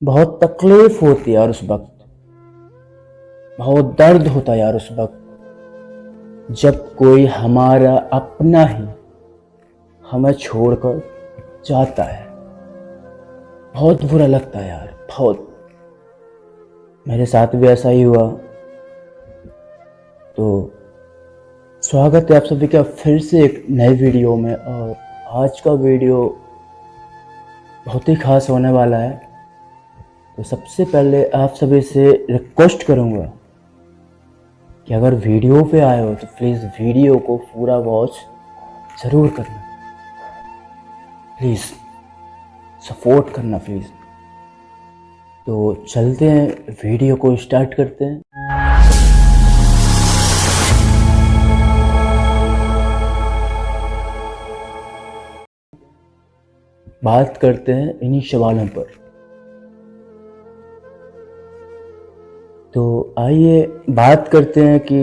बहुत तकलीफ होती है यार उस वक्त, बहुत दर्द होता है यार उस वक्त जब कोई हमारा अपना ही हमें छोड़कर जाता है। बहुत बुरा लगता है यार, बहुत। मेरे साथ भी ऐसा ही हुआ। तो स्वागत है आप सभी का फिर से एक नए वीडियो में। और आज का वीडियो बहुत ही खास होने वाला है। तो सबसे पहले आप सभी से रिक्वेस्ट करूंगा कि अगर वीडियो पे आए हो तो प्लीज़ वीडियो को पूरा वॉच ज़रूर करना, प्लीज़ सपोर्ट करना प्लीज़। तो चलते हैं, वीडियो को स्टार्ट करते हैं। बात करते हैं इन्हीं सवालों पर। तो आइए बात करते हैं कि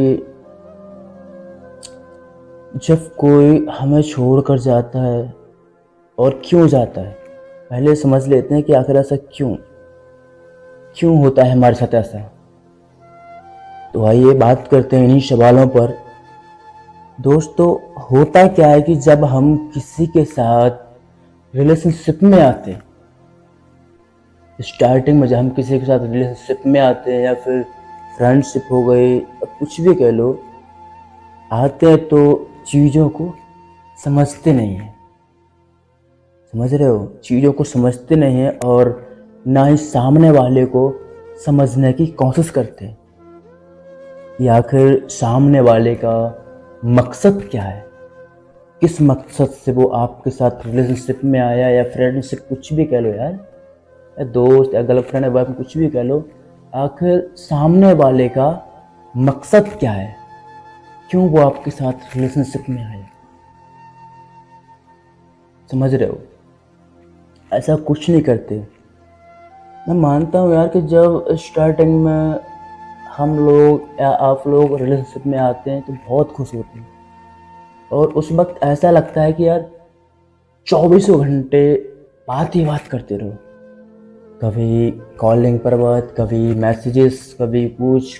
जब कोई हमें छोड़कर जाता है और क्यों जाता है। पहले समझ लेते हैं कि आखिर ऐसा क्यों होता है हमारे साथ ऐसा। तो आइए बात करते हैं इन्हीं सवालों पर। दोस्तों, होता क्या है कि जब हम किसी के साथ रिलेशनशिप में आते हैं, स्टार्टिंग में जब हम किसी के साथ रिलेशनशिप में आते हैं या फिर फ्रेंडशिप हो गई, कुछ भी कह लो, आते हैं तो चीज़ों को समझते नहीं हैं। समझ रहे हो, चीज़ों को समझते नहीं हैं और ना ही सामने वाले को समझने की कोशिश करते हैं कि आखिर सामने वाले का मकसद क्या है, किस मकसद से वो आपके साथ रिलेशनशिप में आया या फ्रेंडशिप, कुछ भी कह लो यार, या दोस्त या गर्लफ्रेंड या बॉयफ्रेंड, कुछ भी कह लो। आखिर सामने वाले का मकसद क्या है, क्यों वो आपके साथ रिलेशनशिप में आया। समझ रहे हो, ऐसा कुछ नहीं करते। मैं मानता हूँ यार कि जब स्टार्टिंग में हम लोग या आप लोग रिलेशनशिप में आते हैं तो बहुत खुश होते हैं और उस वक्त ऐसा लगता है कि यार 24 घंटे बात ही बात करते रहो। कभी कॉलिंग पर बात, कभी मैसेजेस, कभी कुछ।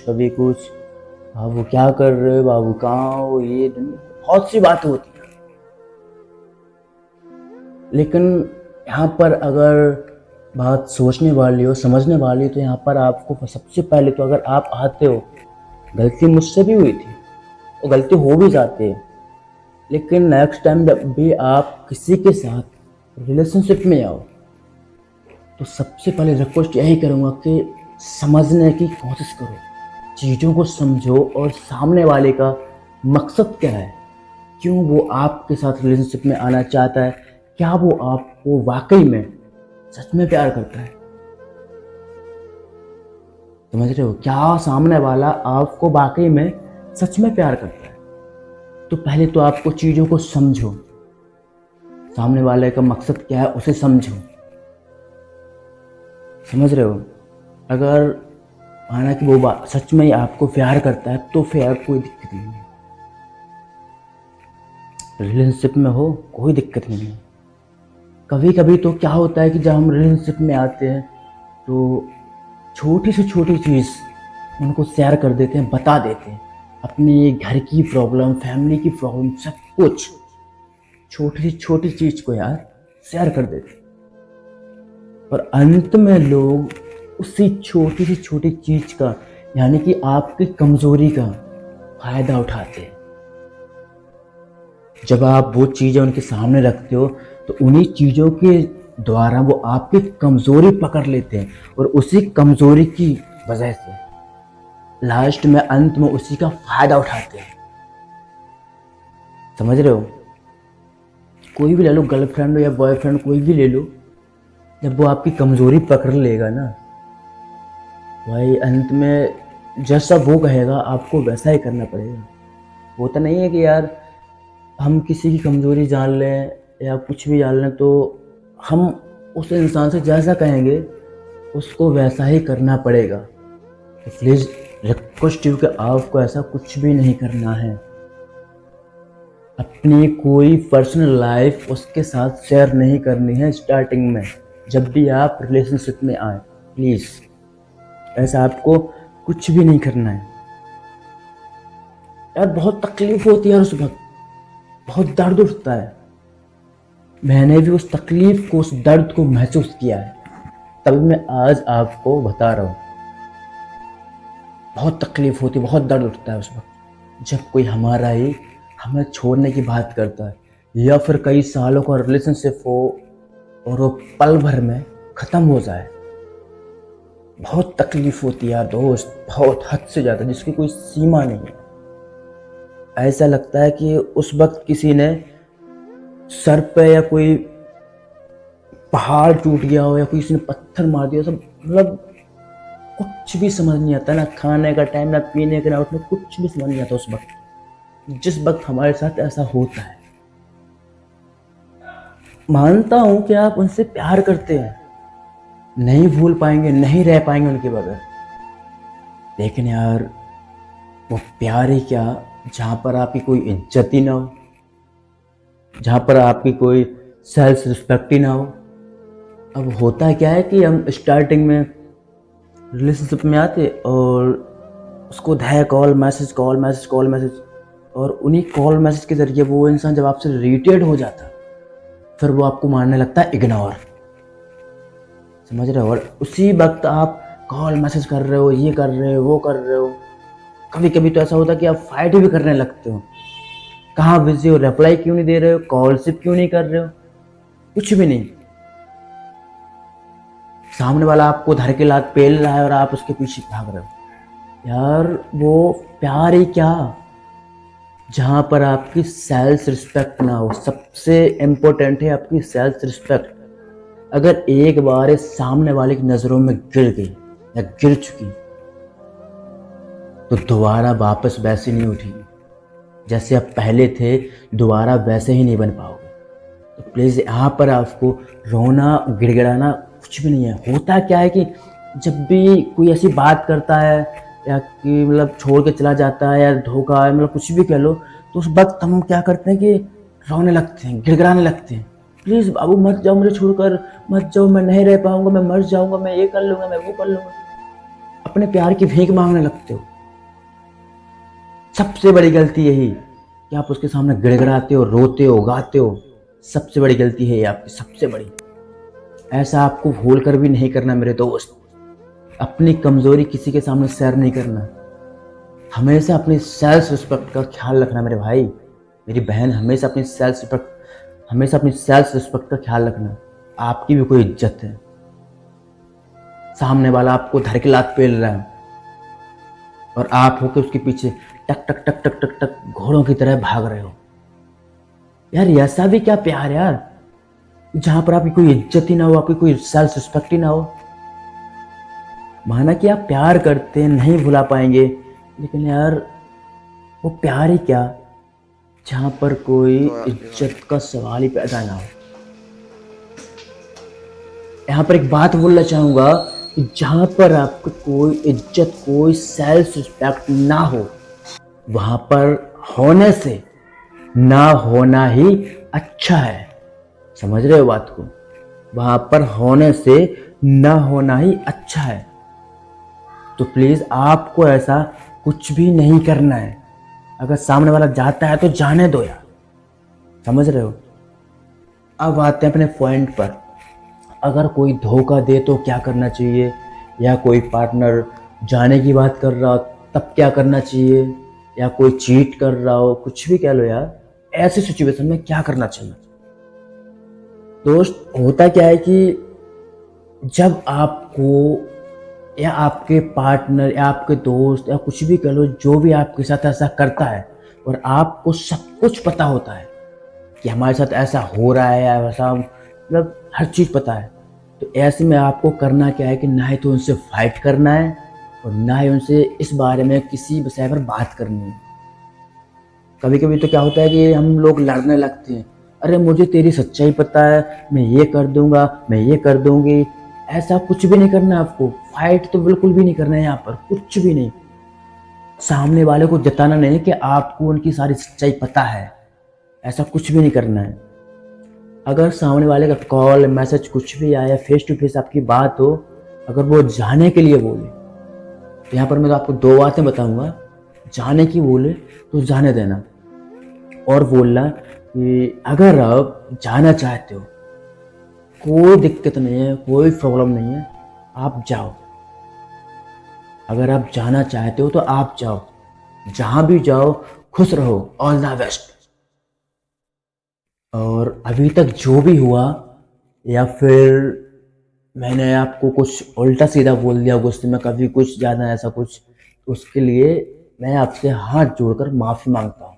बाबू क्या कर रहे हो, बाबू कहाँ हो, ये बहुत सी बातें होती हैं। लेकिन यहाँ पर अगर बात सोचने वाली हो, समझने वाली, तो यहाँ पर आपको सबसे पहले तो अगर आप आते हो, गलती मुझसे भी हुई थी और गलती हो भी जाती है, लेकिन नेक्स्ट टाइम जब भी आप किसी के साथ रिलेशनशिप में आओ तो सबसे पहले रिक्वेस्ट यही करूँगा कि समझने की कोशिश करो, चीज़ों को समझो और सामने वाले का मकसद क्या है, क्यों वो आपके साथ रिलेशनशिप में आना चाहता है, क्या वो आपको वाकई में सच में प्यार करता है। समझ रहे हो, क्या सामने वाला आपको वाकई में सच में प्यार करता है। तो पहले तो आपको चीज़ों को समझो, सामने वाले का मकसद क्या है उसे समझो। समझ रहे हो, अगर माना कि वो सच में ही आपको प्यार करता है तो फिर कोई दिक्कत नहीं है, रिलेशनशिप में हो कोई दिक्कत नहीं है। कभी कभी तो क्या होता है कि जब हम रिलेशनशिप में आते हैं तो छोटी से छोटी चीज़ उनको शेयर कर देते हैं, बता देते हैं, अपनी घर की प्रॉब्लम, फैमिली की प्रॉब्लम, सब कुछ छोटी से छोटी चीज़ को यार शेयर कर देते हैं। और अंत में लोग उसी छोटी से छोटी चीज़ का, यानी कि आपकी कमज़ोरी का फ़ायदा उठाते हैं। जब आप वो चीज़ें उनके सामने रखते हो तो उन्हीं चीज़ों के द्वारा वो आपकी कमज़ोरी पकड़ लेते हैं और उसी कमज़ोरी की वजह से लास्ट में, अंत में उसी का फ़ायदा उठाते हैं। समझ रहे हो, कोई भी ले लो, गर्लफ्रेंड हो या बॉयफ्रेंड, कोई भी ले लो, जब वो आपकी कमज़ोरी पकड़ लेगा ना भाई, अंत में जैसा वो कहेगा आपको वैसा ही करना पड़ेगा। वो तो नहीं है कि यार हम किसी की कमज़ोरी जान लें या कुछ भी जान लें तो हम उस इंसान से जैसा कहेंगे उसको वैसा ही करना पड़ेगा। तो प्लीज़ रिक्वेस्ट यू कि आपको ऐसा कुछ भी नहीं करना है। अपनी कोई पर्सनल लाइफ उसके साथ शेयर नहीं करनी है स्टार्टिंग में, जब भी आप रिलेशनशिप में आए। प्लीज़ ऐसा आपको कुछ भी नहीं करना है यार। बहुत तकलीफ होती है यार उस वक्त, बहुत दर्द उठता है। मैंने भी उस तकलीफ को, उस दर्द को महसूस किया है, तभी मैं आज आपको बता रहा हूँ। बहुत तकलीफ होती है, बहुत दर्द उठता है उस वक्त जब कोई हमारा ही हमें छोड़ने की बात करता है, या फिर कई सालों का रिलेशनशिप हो और वो पल भर में ख़त्म हो जाए। बहुत तकलीफ होती है यार दोस्त, बहुत हद से ज़्यादा, जिसकी कोई सीमा नहीं है। ऐसा लगता है कि उस वक्त किसी ने सर पे या कोई पहाड़ टूट गया हो या किसी ने पत्थर मार दिया, सब मतलब कुछ भी समझ नहीं आता। ना खाने का टाइम, ना पीने का, ना उठने, कुछ भी समझ नहीं आता उस वक्त, जिस वक्त हमारे साथ ऐसा होता है। मानता हूं कि आप उनसे प्यार करते हैं, नहीं भूल पाएंगे, नहीं रह पाएंगे उनके बगैर, लेकिन यार वो प्यार ही क्या जहाँ पर आपकी कोई इज्जत ही ना हो, जहाँ पर आपकी कोई सेल्फ रिस्पेक्ट ही ना हो। अब होता क्या है कि हम स्टार्टिंग में रिलेशनशिप में आते और उसको है call message, call message, call message, और उन्हीं कॉल मैसेज के ज़रिए वो इंसान जब आपसे इरिटेट हो जाता, फिर वो आपको मारने लगता है इग्नोर। समझ रहे हो? और उसी वक्त आप कॉल मैसेज कर रहे हो, ये कर रहे हो, वो कर रहे हो। कभी कभी तो ऐसा होता है कि आप फाइट भी करने लगते हो। कहाँ बिजी हो, रिप्लाई क्यों नहीं दे रहे हो, कॉल रिसीव क्यों नहीं कर रहे हो, कुछ भी नहीं। सामने वाला आपको धर के लात पेल रहा है और आप उसके पीछे भाग रहे हो। यार वो प्यार ही क्या जहाँ पर आपकी सेल्फ रिस्पेक्ट ना हो। सबसे इम्पोर्टेंट है आपकी सेल्फ रिस्पेक्ट। अगर एक बार इस सामने वाले की नज़रों में गिर गई या गिर चुकी तो दोबारा वापस वैसे नहीं उठेगी जैसे आप पहले थे, दोबारा वैसे ही नहीं बन पाओगे। तो प्लीज़ यहाँ पर आपको रोना, गिड़गिड़ाना कुछ भी नहीं है। होता क्या है कि जब भी कोई ऐसी बात करता है या कि मतलब छोड़ के चला जाता है या धोखा है, मतलब कुछ भी कह लो, तो उस वक्त हम क्या करते हैं कि रोने लगते हैं, गिड़गिड़ाने लगते हैं। प्लीज़ बाबू मत जाओ, मुझे छोड़कर मत जाओ, मैं नहीं रह पाऊंगा, मैं मर जाऊंगा, मैं ये कर लूंगा, मैं वो कर लूंगा। अपने प्यार की भीख मांगने लगते हो। सबसे बड़ी गलती यही कि आप उसके सामने गिड़गिड़ाते हो, रोते हो, गाते हो। सबसे बड़ी गलती है ये आपकी, सबसे बड़ी। ऐसा आपको भूल कर भी नहीं करना मेरे दोस्त। अपनी कमजोरी किसी के सामने शेयर नहीं करना। हमेशा अपनी सेल्फ रिस्पेक्ट का ख्याल रखना मेरे भाई, मेरी बहन। हमेशा अपनी सेल्फ रिस्पेक्ट का ख्याल रखना। आपकी भी कोई इज्जत है। सामने वाला आपको धर के लात पेल रहा है और आप होके उसके पीछे टक टक टक टक टक टक घोड़ों की तरह भाग रहे हो। यार ऐसा भी क्या प्यार यार जहां पर आपकी कोई इज्जत ही ना हो, आपकी कोई सेल्फ रिस्पेक्ट ही ना हो। माना कि आप प्यार करते हैं, नहीं भुला पाएंगे, लेकिन यार वो प्यार ही क्या जहां पर कोई इज्जत का सवाल ही पैदा ना हो। यहाँ पर एक बात बोलना चाहूँगा कि जहाँ पर आपको कोई इज्जत, कोई सेल्फ रिस्पेक्ट ना हो, वहाँ पर होने से ना होना ही अच्छा है। समझ रहे हो बात को? वहाँ पर होने से ना होना ही अच्छा है। तो प्लीज़ आपको ऐसा कुछ भी नहीं करना है। अगर सामने वाला जाता है तो जाने दो यार। समझ रहे हो? अब आते हैं अपने पॉइंट पर। अगर कोई धोखा दे तो क्या करना चाहिए, या कोई पार्टनर जाने की बात कर रहा हो तब क्या करना चाहिए, या कोई चीट कर रहा हो, कुछ भी कह लो यार, ऐसी सिचुएशन में क्या करना चाहिए। दोस्त होता क्या है कि जब आपको या आपके पार्टनर या आपके दोस्त या कुछ भी कह लो, जो भी आपके साथ ऐसा करता है और आपको सब कुछ पता होता है कि हमारे साथ ऐसा हो रहा है या वैसा, मतलब हर चीज़ पता है, तो ऐसे में आपको करना क्या है कि ना ही तो उनसे फाइट करना है और ना ही उनसे इस बारे में किसी विषय पर बात करनी है। कभी कभी तो क्या होता है कि हम लोग लड़ने लगते हैं, अरे मुझे तेरी सच्चाई पता है, मैं ये कर दूंगा, मैं ये कर दूंगी। ऐसा कुछ भी नहीं करना आपको। फाइट तो बिल्कुल भी नहीं करना है यहाँ पर, कुछ भी नहीं। सामने वाले को जताना नहीं कि आपको उनकी सारी सच्चाई पता है, ऐसा कुछ भी नहीं करना है। अगर सामने वाले का कॉल मैसेज कुछ भी आया, फेस टू फेस आपकी बात हो, अगर वो जाने के लिए बोले तो यहाँ पर मैं तो आपको दो बातें बताऊंगा। जाने की बोले तो जाने देना, और बोलना कि अगर आप जाना चाहते हो कोई दिक्कत नहीं है, कोई प्रॉब्लम नहीं है, आप जाओ। अगर आप जाना चाहते हो तो आप जाओ, जहां भी जाओ खुश रहो, ऑल द बेस्ट। और अभी तक जो भी हुआ, या फिर मैंने आपको कुछ उल्टा सीधा बोल दिया गुस्से में, कभी कुछ ज़्यादा ऐसा कुछ, तो उसके लिए मैं आपसे हाथ जोड़कर माफ़ी मांगता हूँ।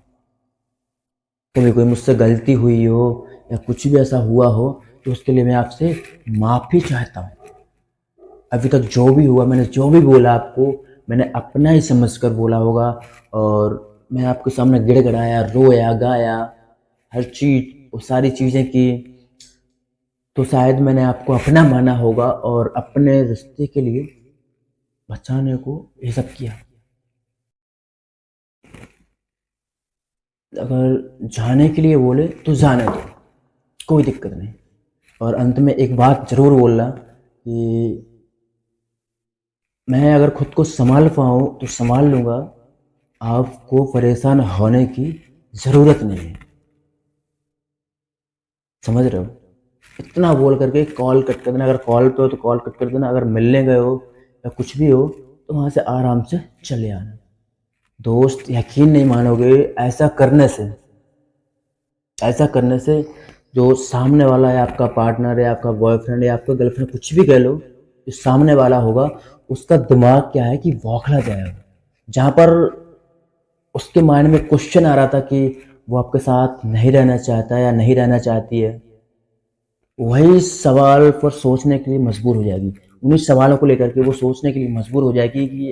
कभी कोई मुझसे गलती हुई हो या कुछ भी ऐसा हुआ हो तो उसके लिए मैं आपसे माफ़ी चाहता हूँ। अभी तक जो भी हुआ, मैंने जो भी बोला आपको, मैंने अपना ही समझकर बोला होगा, और मैं आपके सामने गिड़गिड़ाया, रोया, गाया, हर चीज़, वो सारी चीज़ें की, तो शायद मैंने आपको अपना माना होगा और अपने रिश्ते के लिए बचाने को ये सब किया। अगर जाने के लिए बोले तो जाने दो, कोई दिक्कत नहीं। और अंत में एक बात ज़रूर बोलना कि मैं अगर खुद को संभाल पाऊँ तो संभाल लूँगा, आपको परेशान होने की ज़रूरत नहीं है। समझ रहे हो? इतना बोल करके कॉल कट कर देना। अगर कॉल पे हो तो कॉल कट कर देना, अगर मिलने गए हो या कुछ भी हो तो वहाँ से आराम से चले आना। दोस्त, यकीन नहीं मानोगे, ऐसा करने से जो सामने वाला है, आपका पार्टनर है, आपका बॉयफ्रेंड है, आपका गर्लफ्रेंड, कुछ भी कह लो, जो सामने वाला होगा उसका दिमाग क्या है कि बौखला जाएगा। जहाँ पर उसके माइंड में क्वेश्चन आ रहा था कि वो आपके साथ नहीं रहना चाहता है या नहीं रहना चाहती है, वही सवाल पर सोचने के लिए मजबूर हो जाएगी। उन्हीं सवालों को लेकर के वो सोचने के लिए मजबूर हो जाएगी कि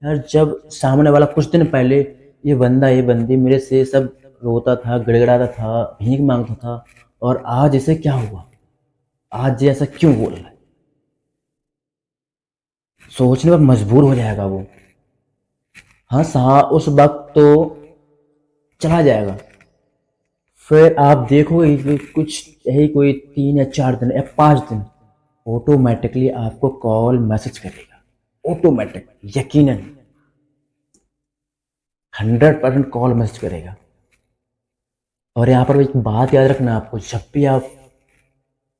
यार, जब सामने वाला कुछ दिन पहले ये बंदा ये बंदी मेरे से सब रोता था, गिड़गिड़ाता था, भीख मांगता था, और आज इसे क्या हुआ, आज ये ऐसा क्यों बोल रहा है, सोचने पर मजबूर हो जाएगा वो। हाँ, उस वक्त तो चला जाएगा, फिर आप देखोगे कि कुछ यही कोई 3 या 4 दिन या 5 दिन ऑटोमेटिकली आपको कॉल मैसेज करेगा। ऑटोमेटिक, यकीनन 100% कॉल मैसेज करेगा। और यहाँ पर एक बात याद रखना, आपको जब भी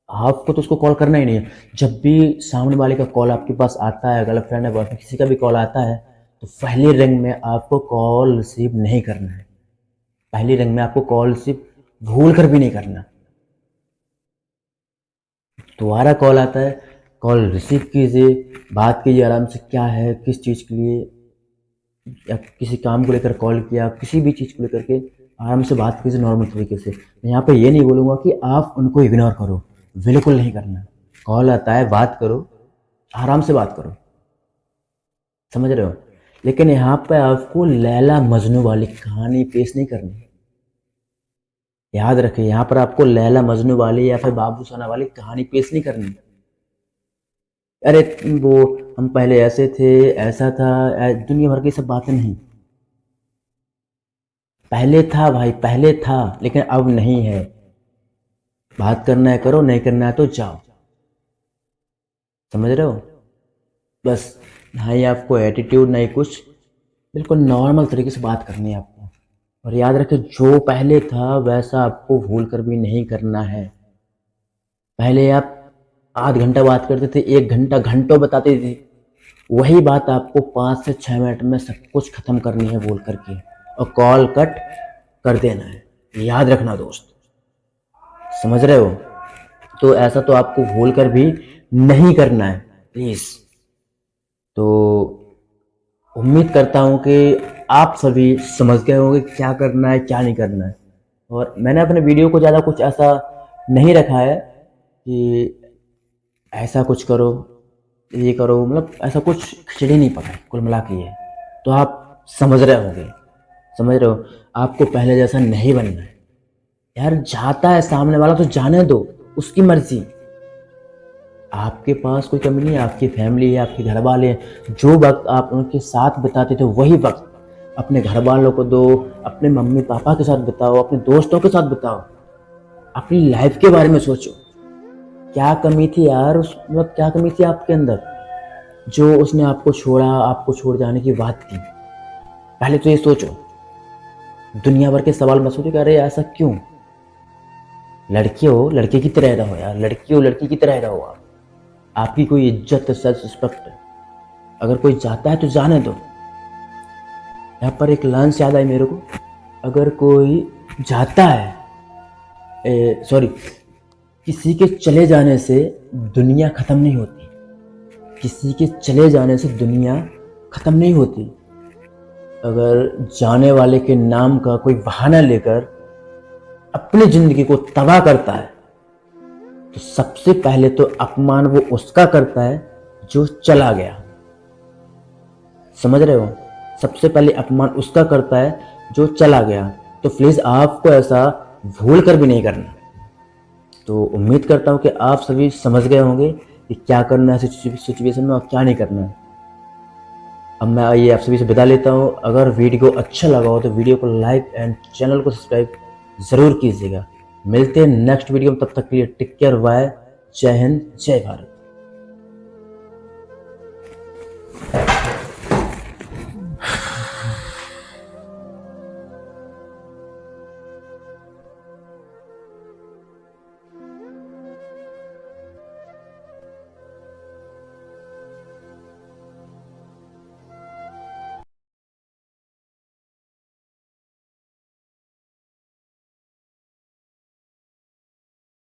आपको तो उसको कॉल करना ही नहीं है। जब भी सामने वाले का कॉल आपके पास आता है, गर्लफ्रेंड है, बॉयफ्रेंड, किसी का भी कॉल आता है, तो पहले रिंग में आपको कॉल रिसीव नहीं करना है। पहली रिंग में आपको कॉल रिसीव भूल कर भी नहीं करना। दोबारा कॉल आता है, कॉल रिसीव कीजिए, बात कीजिए आराम से, क्या है, किस चीज़ के लिए, या किसी काम को लेकर कॉल किया, किसी भी चीज़ को लेकर के आराम से बात कीजिए नॉर्मल तरीके से। मैं यहाँ पे ये नहीं बोलूँगा कि आप उनको इग्नोर करो, बिल्कुल नहीं करना। कॉल आता है, बात करो, आराम से बात करो, समझ रहे हो? लेकिन यहाँ पे आपको लैला मजनू वाली कहानी पेश नहीं करनी। याद रखिए, यहाँ पर आपको लैला मजनू वाली या फिर बाबू सोना वाली कहानी पेश नहीं करनी। अरे वो हम पहले ऐसे थे, ऐसा था, दुनिया भर की सब बातें नहीं। पहले था भाई, पहले था, लेकिन अब नहीं है। बात करना है करो, नहीं करना है तो जाओ। समझ रहे हो? बस, नहीं आपको एटीट्यूड नहीं कुछ, बिल्कुल नॉर्मल तरीके से बात करनी है आपको। और याद रखें, जो पहले था वैसा आपको भूल कर भी नहीं करना है। पहले आप आध घंटा बात करते थे, 1 घंटा घंटों बताते थे, वही बात आपको 5 से 6 मिनट में सब कुछ खत्म करनी है बोल करके, और कॉल कट कर देना है। याद रखना दोस्त, समझ रहे हो? तो ऐसा तो आपको भूल कर भी नहीं करना है, प्लीज़। तो उम्मीद करता हूँ कि आप सभी समझ गए होंगे क्या करना है, क्या नहीं करना है। और मैंने अपने वीडियो को ज़्यादा कुछ ऐसा नहीं रखा है कि ऐसा कुछ करो, ये करो, मतलब ऐसा कुछ खिचड़ी नहीं पका है कुल मिला के ये। तो आप समझ रहे होंगे, समझ रहे हो? आपको पहले जैसा नहीं बनना है यार। जाता है सामने वाला तो जाने दो, उसकी मर्जी। आपके पास कोई कमी नहीं है, आपकी फैमिली है, आपके घर वाले हैं। जो वक्त आप उनके साथ बिताते थे वही वक्त अपने घर वालों को दो, अपने मम्मी पापा के साथ बिताओ, अपने दोस्तों के साथ बिताओ। अपनी लाइफ के बारे में सोचो, क्या कमी थी यार, उस वक्त क्या कमी थी आपके अंदर? जो उसने आपको छोड़ा, आपको छोड़ जाने की बात की, पहले तो ये सोचो, दुनिया भर के सवाल मत सोचो कि अरे ऐसा क्यों। लड़की हो लड़के की तरह रहो यार, लड़की हो लड़की की तरह रहो आप। आपकी कोई इज्जत सेल्फ रिस्पेक्ट है। अगर कोई जाता है तो जाने दो। यहाँ पर एक लाइन याद आई मेरे को, अगर कोई जाता है, सॉरी, किसी के चले जाने से दुनिया ख़त्म नहीं होती। किसी के चले जाने से दुनिया ख़त्म नहीं होती। अगर जाने वाले के नाम का कोई बहाना लेकर अपनी ज़िंदगी को तबाह करता है, तो सबसे पहले तो अपमान वो उसका करता है जो चला गया। समझ रहे हो? सबसे पहले अपमान उसका करता है जो चला गया। तो प्लीज़ आपको ऐसा भूल कर भी नहीं करना। तो उम्मीद करता हूँ कि आप सभी समझ गए होंगे कि क्या करना है सिचुएशन में और क्या नहीं करना है। अब मैं ये आप सभी से विदा लेता हूँ। अगर वीडियो अच्छा लगा हो तो वीडियो को लाइक एंड चैनल को सब्सक्राइब ज़रूर कीजिएगा। मिलते हैं नेक्स्ट वीडियो में, तब तक के लिए टेक केयर, बाय, जय हिंद, जय भारत।